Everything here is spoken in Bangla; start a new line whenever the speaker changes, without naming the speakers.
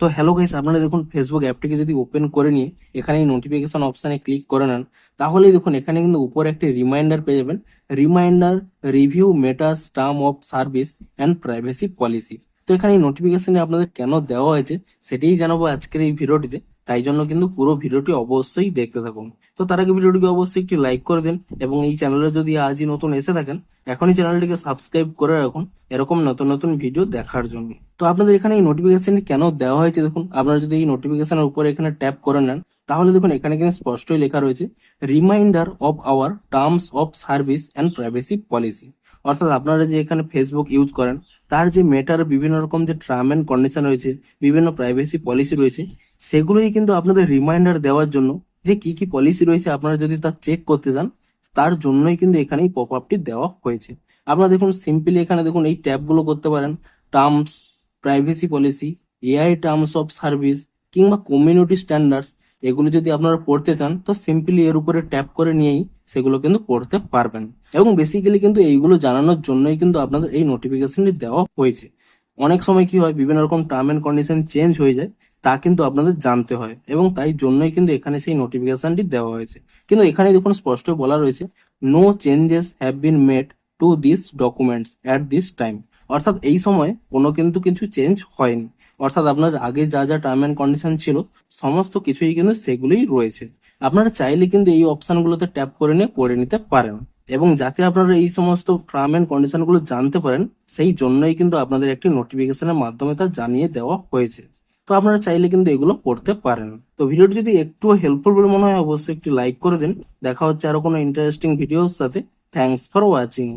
তো হ্যালো গাইস, আপনারা দেখুন ফেসবুক অ্যাপটিকে যদি ওপেন করে নিয়ে এখানে নোটিফিকেশন অপশানে ক্লিক করে নেন, তাহলেই দেখুন এখানে কিন্তু উপরে একটি রিমাইন্ডার পেয়ে যাবেন। Reminder review Meta's term of service and privacy policy. তো এখানে এই নোটিফিকেশনে আপনাদের কেন দেওয়া হয়েছে সেটাই জানাবো আজকের এই ভিডিওটিতে। তাই জন্য কিন্তু পুরো ভিডিওটি অবশ্যই দেখতে থাকুন। তো তার আগে ভিডিওটিকে অবশ্যই একটি লাইক করে দিন এবং এই চ্যানেলে যদি আজই নতুন এসে থাকেন এখনই চ্যানেলটিকে সাবস্ক্রাইব করে রাখুন এরকম নতুন নতুন ভিডিও দেখার জন্য। তো আপনাদের এখানে এই নোটিফিকেশনটি কেন দেওয়া হয়েছে দেখুন, আপনারা যদি এই নোটিফিকেশনের উপরে এখানে ট্যাপ করে নেন তাহলে দেখুন এখানে কিন্তু স্পষ্টই লেখা রয়েছে reminder of our terms of service and privacy policy. অর্থাৎ আপনারা যে এখানে ফেসবুক ইউজ করেন তার যে মেটার বিভিন্ন রকম যে টার্ম অ্যান্ড কন্ডিশন রয়েছে, বিভিন্ন প্রাইভেসি পলিসি রয়েছে, সেগুলোই কিন্তু আপনাদের রিমাইন্ডার দেওয়ার জন্য যে কি কি পলিসি রয়েছে আপনারা যদি তা চেক করতে চান তার জন্যই কিন্তু এখানে এই পপ আপটি দেওয়া হয়েছে। আপনারা দেখুন সিম্পলি এখানে দেখুন এই ট্যাবগুলো করতে পারেন, terms, privacy policy, AI terms of service কিংবা কমিউনিটি স্ট্যান্ডার্ডস। এগুলো যদি আপনারা পড়তে চান তো সিম্পলি এর উপরে ট্যাপ করে নিয়েই সেগুলো কিন্তু পড়তে পারবেন। এবং বেসিক্যালি কিন্তু এইগুলো জানানোর জন্যই কিন্তু আপনাদের এই নোটিফিকেশনটি দেওয়া হয়েছে। অনেক সময় কি হয়, বিভিন্ন রকম টার্ম এন্ড কন্ডিশন চেঞ্জ হয়ে যায়, তা কিন্তু আপনাদের জানতে হয় এবং তাই জন্যই কিন্তু এখানে সেই নোটিফিকেশনটি দেওয়া হয়েছে। কিন্তু এখানে দেখুন স্পষ্ট বলা রয়েছে no changes have been made to this documents at this time. অর্থাৎ এই সময় কোনো কিন্তু কিছু চেঞ্জ হয়নি। অর্থাৎ আপনার আগে যা যা টার্ম অ্যান্ড কন্ডিশন ছিল সমস্ত কিছুই কিন্তু সেগুলোই রয়েছে। আপনারা চাইলে কিন্তু এই অপশনগুলোতে ট্যাপ করে নিয়ে পড়ে নিতে পারেন এবং যাতে আপনারা এই সমস্ত টার্ম অ্যান্ড কন্ডিশনগুলো জানতে পারেন সেই জন্যই কিন্তু আপনাদের একটি নোটিফিকেশনের মাধ্যমে তা জানিয়ে দেওয়া হয়েছে। তো আপনারা চাইলে কিন্তু এগুলো পড়তে পারেন। তো ভিডিওটি যদি একটু হেল্পফুল বলে মনে হয় অবশ্যই একটি লাইক করে দিন। দেখা হচ্ছে আরো কোনো ইন্টারেস্টিং ভিডিওর সাথে। Thanks for watching.